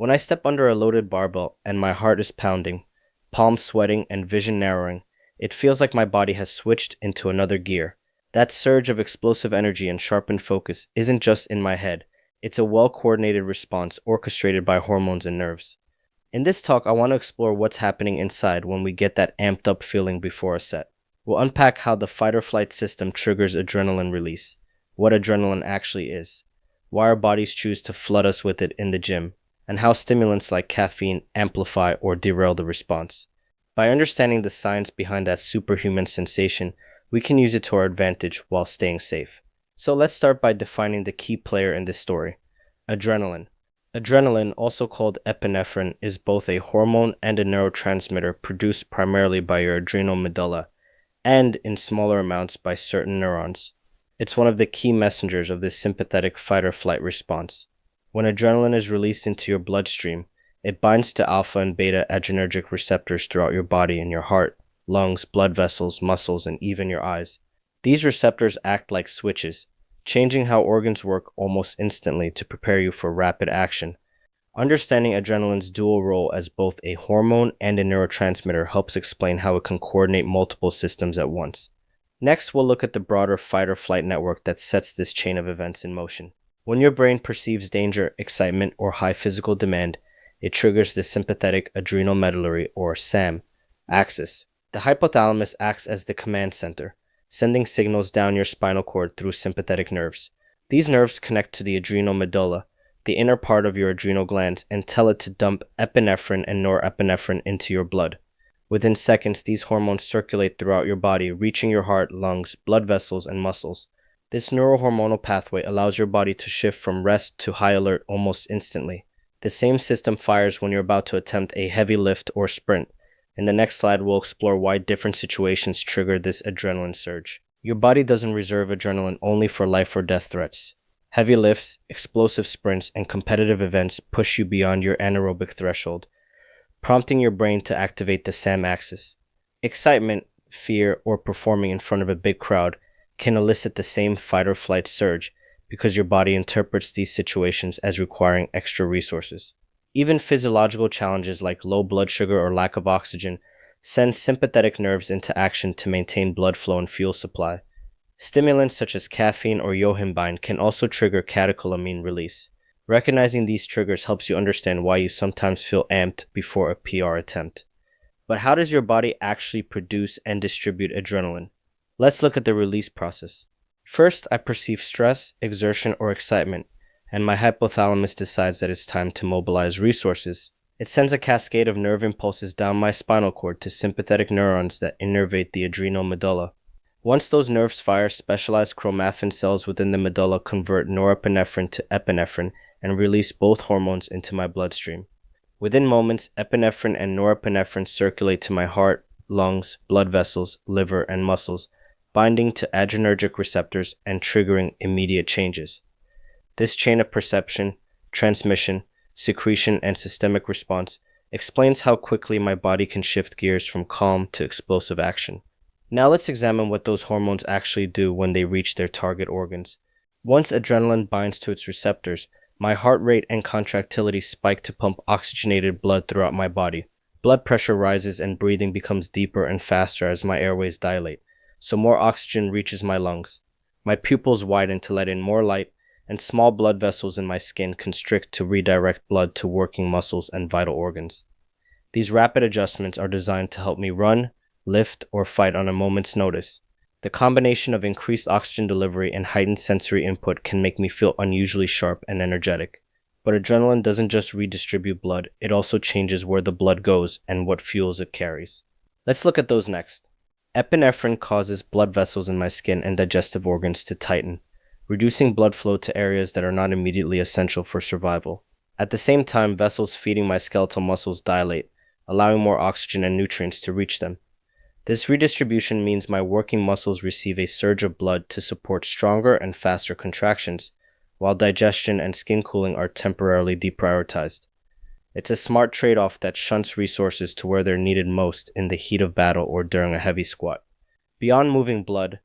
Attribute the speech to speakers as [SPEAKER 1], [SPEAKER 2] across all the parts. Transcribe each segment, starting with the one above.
[SPEAKER 1] When I step under a loaded barbell and my heart is pounding, palms sweating, and vision narrowing, it feels like my body has switched into another gear. That surge of explosive energy and sharpened focus isn't just in my head, it's a well-coordinated response orchestrated by hormones and nerves. In this talk, I want to explore what's happening inside when we get that amped up feeling before a set. We'll unpack how the fight or flight system triggers adrenaline release, what adrenaline actually is, why our bodies choose to flood us with it in the gym, and how stimulants like caffeine amplify or derail the response. By understanding the science behind that superhuman sensation, we can use it to our advantage while staying safe. So let's start by defining the key player in this story: adrenaline. Adrenaline, also called epinephrine, is both a hormone and a neurotransmitter produced primarily by your adrenal medulla, and in smaller amounts by certain neurons. It's one of the key messengers of this sympathetic fight or flight response. When adrenaline is released into your bloodstream, it binds to alpha and beta adrenergic receptors throughout your body in your heart, lungs, blood vessels, muscles, and even your eyes. These receptors act like switches, changing how organs work almost instantly to prepare you for rapid action. Understanding adrenaline's dual role as both a hormone and a neurotransmitter helps explain how it can coordinate multiple systems at once. Next, we'll look at the broader fight or flight network that sets this chain of events in motion. When your brain perceives danger, excitement, or high physical demand, it triggers the sympathetic adrenal medullary, or SAM, axis. The hypothalamus acts as the command center, sending signals down your spinal cord through sympathetic nerves. These nerves connect to the adrenal medulla, the inner part of your adrenal glands, and tell it to dump epinephrine and norepinephrine into your blood. Within seconds, these hormones circulate throughout your body, reaching your heart, lungs, blood vessels, and muscles. This neurohormonal pathway allows your body to shift from rest to high alert almost instantly. The same system fires when you're about to attempt a heavy lift or sprint. In the next slide, we'll explore why different situations trigger this adrenaline surge. Your body doesn't reserve adrenaline only for life or death threats. Heavy lifts, explosive sprints, and competitive events push you beyond your anaerobic threshold, prompting your brain to activate the SAM axis. Excitement, fear, or performing in front of a big crowd can elicit the same fight or flight surge because your body interprets these situations as requiring extra resources. Even physiological challenges like low blood sugar or lack of oxygen send sympathetic nerves into action to maintain blood flow and fuel supply. Stimulants such as caffeine or yohimbine can also trigger catecholamine release. Recognizing these triggers helps you understand why you sometimes feel amped before a PR attempt. But how does your body actually produce and distribute adrenaline? Let's look at the release process. First, I perceive stress, exertion, or excitement, and my hypothalamus decides that it's time to mobilize resources. It sends a cascade of nerve impulses down my spinal cord to sympathetic neurons that innervate the adrenal medulla. Once those nerves fire, specialized chromaffin cells within the medulla convert norepinephrine to epinephrine and release both hormones into my bloodstream. Within moments, epinephrine and norepinephrine circulate to my heart, lungs, blood vessels, liver, and muscles, binding to adrenergic receptors and triggering immediate changes. This chain of perception, transmission, secretion, and systemic response explains how quickly my body can shift gears from calm to explosive action. Now let's examine what those hormones actually do when they reach their target organs. Once adrenaline binds to its receptors, my heart rate and contractility spike to pump oxygenated blood throughout my body. Blood pressure rises and breathing becomes deeper and faster as my airways dilate, so more oxygen reaches my lungs. My pupils widen to let in more light, and small blood vessels in my skin constrict to redirect blood to working muscles and vital organs. These rapid adjustments are designed to help me run, lift, or fight on a moment's notice. The combination of increased oxygen delivery and heightened sensory input can make me feel unusually sharp and energetic. But adrenaline doesn't just redistribute blood, it also changes where the blood goes and what fuels it carries. Let's look at those next. Epinephrine causes blood vessels in my skin and digestive organs to tighten, reducing blood flow to areas that are not immediately essential for survival. At the same time, vessels feeding my skeletal muscles dilate, allowing more oxygen and nutrients to reach them. This redistribution means my working muscles receive a surge of blood to support stronger and faster contractions, while digestion and skin cooling are temporarily deprioritized. It's a smart trade-off that shunts resources to where they're needed most in the heat of battle or during a heavy squat. Beyond moving blood,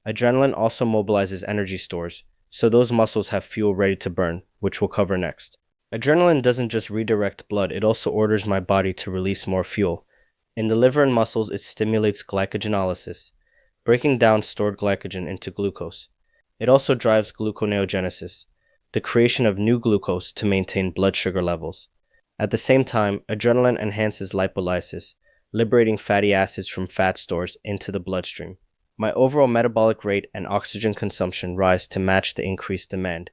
[SPEAKER 1] adrenaline also mobilizes energy stores, so those muscles have fuel ready to burn, which we'll cover next. Adrenaline doesn't just redirect blood, it also orders my body to release more fuel. In the liver and muscles, it stimulates glycogenolysis, breaking down stored glycogen into glucose. It also drives gluconeogenesis, the creation of new glucose to maintain blood sugar levels. At the same time, adrenaline enhances lipolysis, liberating fatty acids from fat stores into the bloodstream. My overall metabolic rate and oxygen consumption rise to match the increased demand.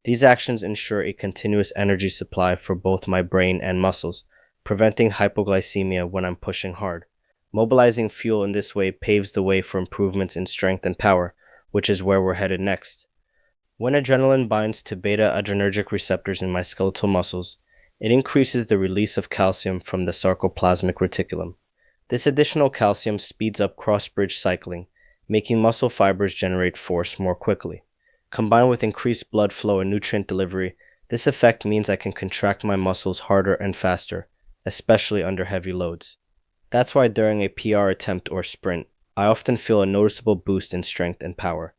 [SPEAKER 1] These actions ensure a continuous energy supply for both my brain and muscles, preventing hypoglycemia when I'm pushing hard. Mobilizing fuel in this way paves the way for improvements in strength and power, which is where we're headed next. When adrenaline binds to beta adrenergic receptors in my skeletal muscles, it increases the release of calcium from the sarcoplasmic reticulum. This additional calcium speeds up cross-bridge cycling, making muscle fibers generate force more quickly. Combined with increased blood flow and nutrient delivery, this effect means I can contract my muscles harder and faster, especially under heavy loads. That's why during a PR attempt or sprint, I often feel a noticeable boost in strength and power.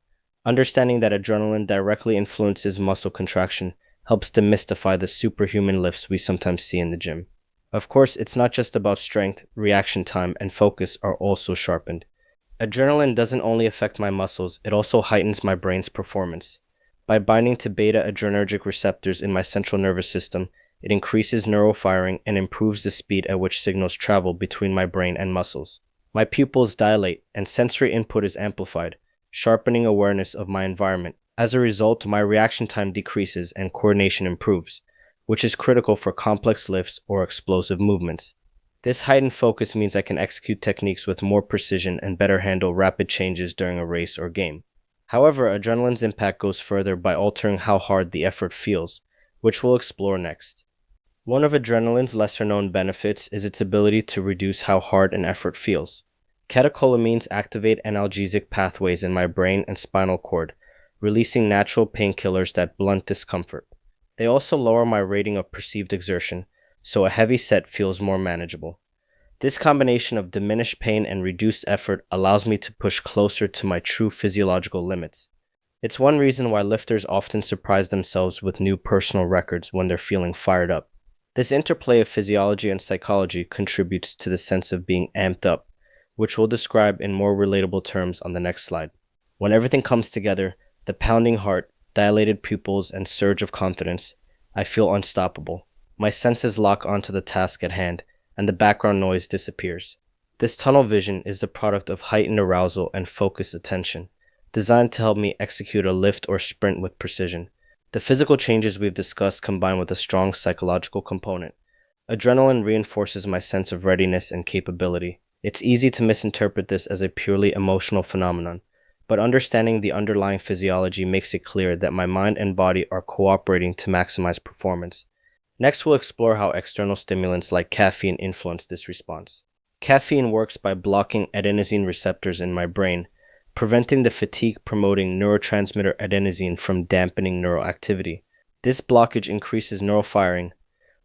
[SPEAKER 1] Understanding that adrenaline directly influences muscle contraction helps demystify the superhuman lifts we sometimes see in the gym. Of course, it's not just about strength, reaction time, and focus are also sharpened. Adrenaline doesn't only affect my muscles, it also heightens my brain's performance. By binding to beta adrenergic receptors in my central nervous system, it increases neural firing and improves the speed at which signals travel between my brain and muscles. My pupils dilate and sensory input is amplified, sharpening awareness of my environment. As a result, my reaction time decreases and coordination improves, which is critical for complex lifts or explosive movements. This heightened focus means I can execute techniques with more precision and better handle rapid changes during a race or game. However, adrenaline's impact goes further by altering how hard the effort feels, which we'll explore next. One of adrenaline's lesser-known benefits is its ability to reduce how hard an effort feels. Catecholamines activate analgesic pathways in my brain and spinal cord, releasing natural painkillers that blunt discomfort. They also lower my rating of perceived exertion, so a heavy set feels more manageable. This combination of diminished pain and reduced effort allows me to push closer to my true physiological limits. It's one reason why lifters often surprise themselves with new personal records when they're feeling fired up. This interplay of physiology and psychology contributes to the sense of being amped up, which we'll describe in more relatable terms on the next slide. When everything comes together, the pounding heart, dilated pupils, and surge of confidence, I feel unstoppable. My senses lock onto the task at hand, and the background noise disappears. This tunnel vision is the product of heightened arousal and focused attention, designed to help me execute a lift or sprint with precision. The physical changes we've discussed combine with a strong psychological component. Adrenaline reinforces my sense of readiness and capability. It's easy to misinterpret this as a purely emotional phenomenon, but understanding the underlying physiology makes it clear that my mind and body are cooperating to maximize performance. Next, we'll explore how external stimulants like caffeine influence this response. Caffeine works by blocking adenosine receptors in my brain, preventing the fatigue-promoting neurotransmitter adenosine from dampening neural activity. This blockage increases neural firing,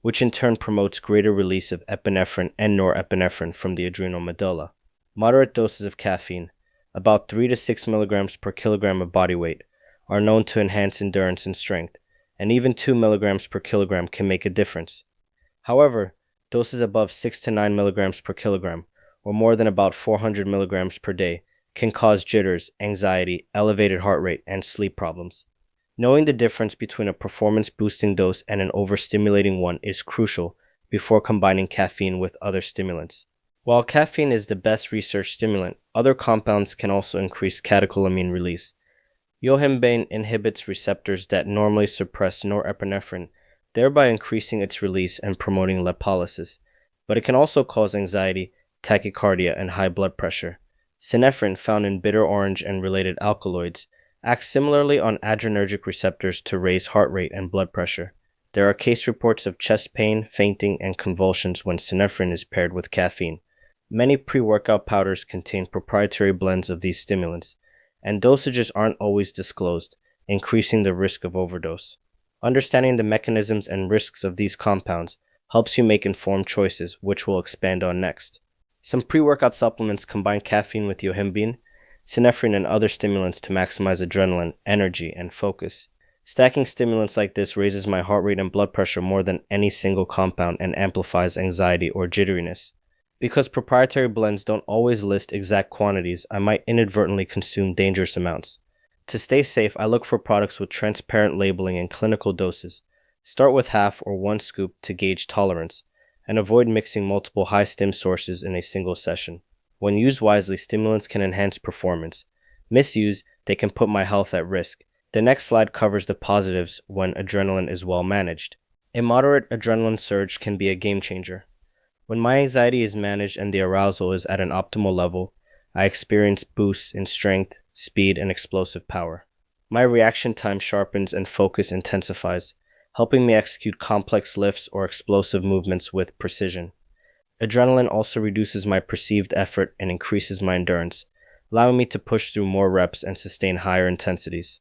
[SPEAKER 1] which in turn promotes greater release of epinephrine and norepinephrine from the adrenal medulla. Moderate doses of caffeine, about 3 to 6 milligrams per kilogram of body weight, are known to enhance endurance and strength, and even 2 milligrams per kilogram can make a difference. However, doses above 6 to 9 milligrams per kilogram, or more than about 400 milligrams per day, can cause jitters, anxiety, elevated heart rate, and sleep problems. Knowing the difference between a performance-boosting dose and an overstimulating one is crucial before combining caffeine with other stimulants. While caffeine is the best researched stimulant, other compounds can also increase catecholamine release. Yohimbane inhibits receptors that normally suppress norepinephrine, thereby increasing its release and promoting lipolysis, but it can also cause anxiety, tachycardia, and high blood pressure. Synephrine, found in bitter orange and related alkaloids, acts similarly on adrenergic receptors to raise heart rate and blood pressure. There are case reports of chest pain, fainting, and convulsions when synephrine is paired with caffeine. Many pre-workout powders contain proprietary blends of these stimulants, and dosages aren't always disclosed, increasing the risk of overdose. Understanding the mechanisms and risks of these compounds helps you make informed choices, which we'll expand on next. Some pre-workout supplements combine caffeine with yohimbine, synephrine, and other stimulants to maximize adrenaline, energy, and focus. Stacking stimulants like this raises my heart rate and blood pressure more than any single compound and amplifies anxiety or jitteriness. Because proprietary blends don't always list exact quantities, I might inadvertently consume dangerous amounts. To stay safe, I look for products with transparent labeling and clinical doses. Start with half or 1 scoop to gauge tolerance, and avoid mixing multiple high stim sources in a single session. When used wisely, stimulants can enhance performance. Misused, they can put my health at risk. The next slide covers the positives when adrenaline is well managed. A moderate adrenaline surge can be a game changer. When my anxiety is managed and the arousal is at an optimal level, I experience boosts in strength, speed, and explosive power. My reaction time sharpens and focus intensifies, helping me execute complex lifts or explosive movements with precision. Adrenaline also reduces my perceived effort and increases my endurance, allowing me to push through more reps and sustain higher intensities.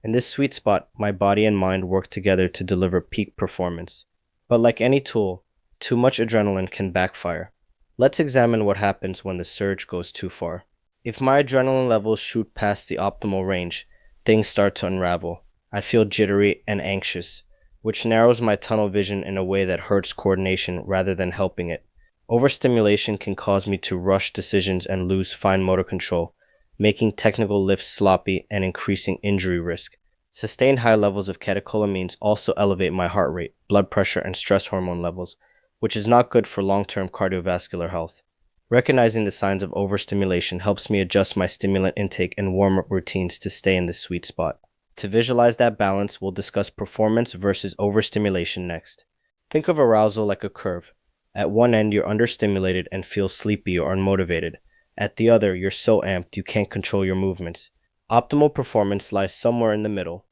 [SPEAKER 1] In this sweet spot, my body and mind work together to deliver peak performance. But like any tool, too much adrenaline can backfire. Let's examine what happens when the surge goes too far. If my adrenaline levels shoot past the optimal range, things start to unravel. I feel jittery and anxious, which narrows my tunnel vision in a way that hurts coordination rather than helping it. Overstimulation can cause me to rush decisions and lose fine motor control, making technical lifts sloppy and increasing injury risk. Sustained high levels of catecholamines also elevate my heart rate, blood pressure, and stress hormone levels, which is not good for long-term cardiovascular health. Recognizing the signs of overstimulation helps me adjust my stimulant intake and warm-up routines to stay in the sweet spot. To visualize that balance, we'll discuss performance versus overstimulation next. Think of arousal like a curve. At one end, you're understimulated and feel sleepy or unmotivated. At the other, you're so amped you can't control your movements. Optimal performance lies somewhere in the middle.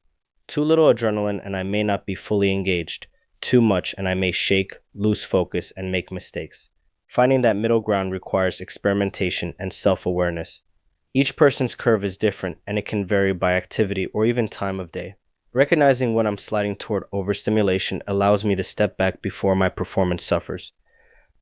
[SPEAKER 1] Too little adrenaline and I may not be fully engaged. Too much and I may shake, lose focus, and make mistakes. Finding that middle ground requires experimentation and self-awareness. Each person's curve is different and it can vary by activity or even time of day. Recognizing when I'm sliding toward overstimulation allows me to step back before my performance suffers.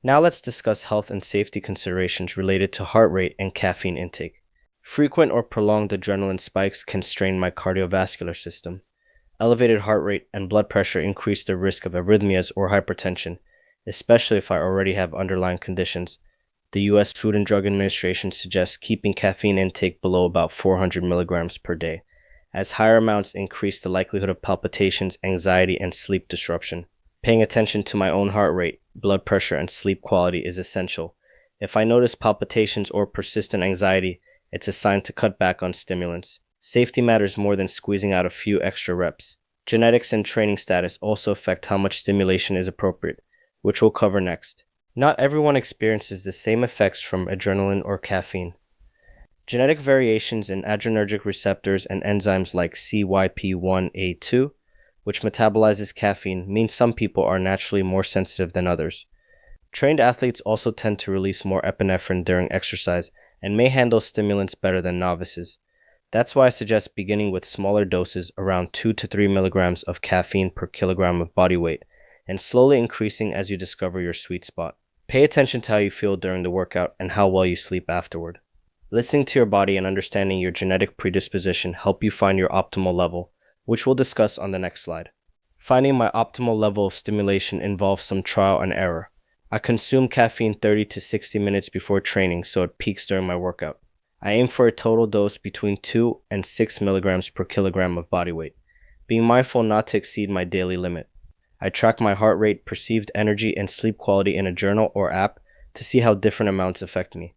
[SPEAKER 1] Now let's discuss health and safety considerations related to heart rate and caffeine intake. Frequent or prolonged adrenaline spikes can strain my cardiovascular system. Elevated heart rate and blood pressure increase the risk of arrhythmias or hypertension, especially if I already have underlying conditions. The U.S. Food and Drug Administration suggests keeping caffeine intake below about 400 milligrams per day, as higher amounts increase the likelihood of palpitations, anxiety, and sleep disruption. Paying attention to my own heart rate, blood pressure, and sleep quality is essential. If I notice palpitations or persistent anxiety, it's a sign to cut back on stimulants. Safety matters more than squeezing out a few extra reps. Genetics and training status also affect how much stimulation is appropriate, which we'll cover next. Not everyone experiences the same effects from adrenaline or caffeine. Genetic variations in adrenergic receptors and enzymes like CYP1A2, which metabolizes caffeine, means some people are naturally more sensitive than others. Trained athletes also tend to release more epinephrine during exercise and may handle stimulants better than novices. That's why I suggest beginning with smaller doses, around 2 to 3 milligrams of caffeine per kilogram of body weight, and slowly increasing as you discover your sweet spot. Pay attention to how you feel during the workout and how well you sleep afterward. Listening to your body and understanding your genetic predisposition help you find your optimal level, which we'll discuss on the next slide. Finding my optimal level of stimulation involves some trial and error. I consume caffeine 30 to 60 minutes before training so it peaks during my workout. I aim for a total dose between 2 and 6 milligrams per kilogram of body weight, being mindful not to exceed my daily limit. I track my heart rate, perceived energy, and sleep quality in a journal or app to see how different amounts affect me.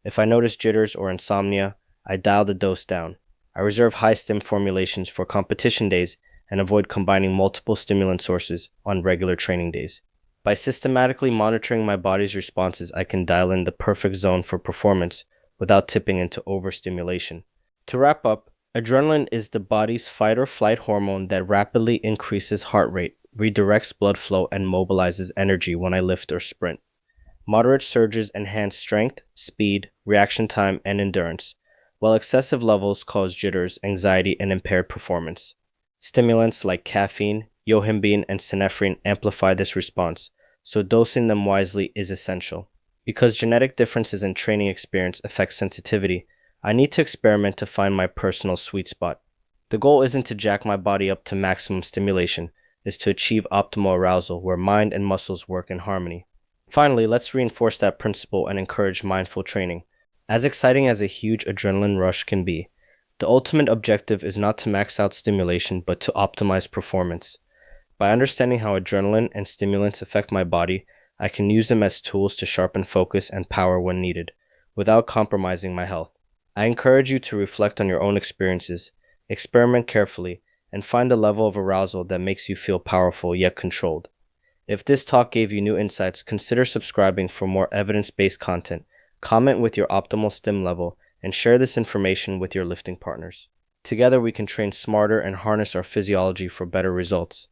[SPEAKER 1] If I notice jitters or insomnia, I dial the dose down. I reserve high stim formulations for competition days and avoid combining multiple stimulant sources on regular training days. By systematically monitoring my body's responses, I can dial in the perfect zone for performance without tipping into overstimulation. To wrap up, adrenaline is the body's fight or flight hormone that rapidly increases heart rate, redirects blood flow, and mobilizes energy when I lift or sprint. Moderate surges enhance strength, speed, reaction time, and endurance, while excessive levels cause jitters, anxiety, and impaired performance. Stimulants like caffeine, yohimbine, and synephrine amplify this response, so dosing them wisely is essential. Because genetic differences in training experience affect sensitivity, I need to experiment to find my personal sweet spot. The goal isn't to jack my body up to maximum stimulation, it's to achieve optimal arousal where mind and muscles work in harmony. Finally, let's reinforce that principle and encourage mindful training. As exciting as a huge adrenaline rush can be, the ultimate objective is not to max out stimulation but to optimize performance. By understanding how adrenaline and stimulants affect my body, I can use them as tools to sharpen focus and power when needed, without compromising my health. I encourage you to reflect on your own experiences, experiment carefully, and find a level of arousal that makes you feel powerful yet controlled. If this talk gave you new insights, consider subscribing for more evidence-based content, comment with your optimal stim level, and share this information with your lifting partners. Together we can train smarter and harness our physiology for better results.